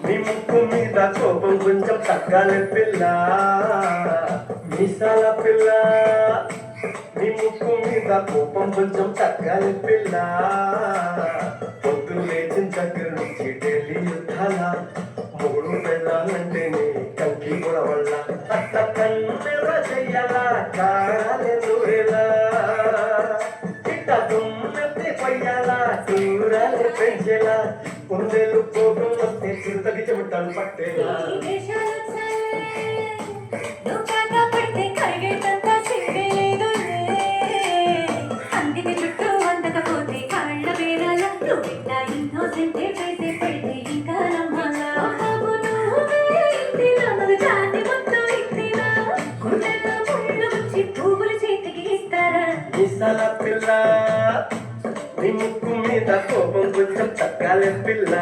నీ ముక్కు మీద కోపం కొంచెం తగ్గాలి పిల్ల మీసాల పిల్ల నీ ముక్కు మీద కోపం కొంచెం తగ్గాలి పిల్ల పొద్దు లేచిన దగ్గర నుంచి ఢిల్లీ యుద్ధాల మూడు వెళ్ళాలంటే నీ కంకి కూడా వల్ల అట్ట కన్నెర చెయ్యాలా కారాలెందు ఎలా ఇట్ట దుమ్మెత్తి పొయ్యాలా దూరాలు పెంచేలా కుందేలు కోపం వస్తే చిరుతకి చెమటలు పట్టేలా మీసాల పిల్ల నీ ముక్కు మీద కోపం కొంచెం తగ్గాలి పిల్ల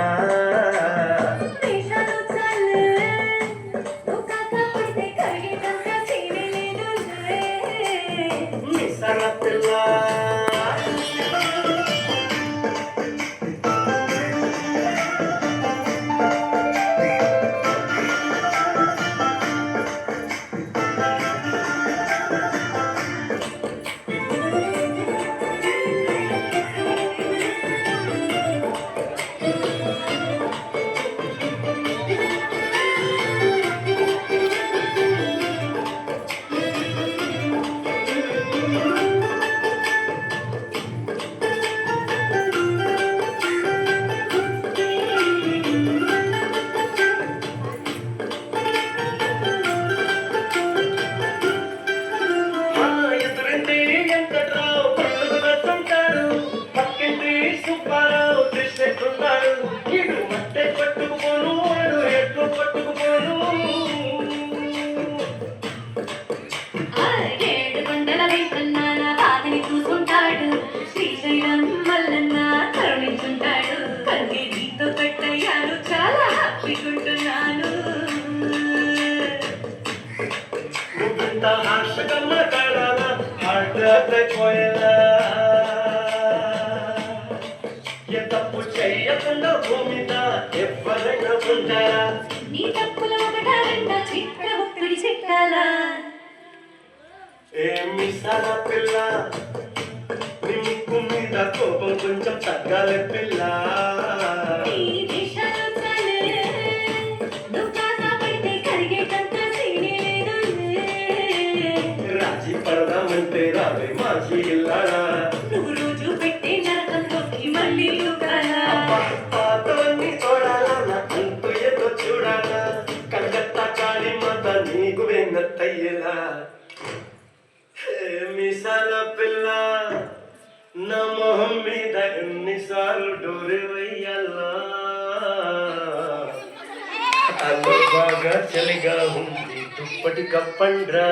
మీసాల పిల్ల తప్పు చెయ్యకుండా భూమిద ఎవరైనా ఉంటారా నీ తప్పుల మీసాల పిల్ల నీ ముక్కు మీద కోపం కొంచెం తగ్గాలి పిల్ల రాజీ పడదామంటే రావే మాజీ ఇల్లారా నువ్వు రోజు పెట్టే నరకంలోకి మళ్ళీ పాతవన్నీ చూడాలా అంటూ ఏదో చూడాలా కలకత్తా కాళీ మాత నీకు వెన్నట్టయ్యేలా మీసాల పిల్ల నా మొహం మీద ఎన్నిసార్లు డోరే వెయ్యాలా అల్లు బాగా చలిగా ఉంది దుప్పటి కప్పండ్రా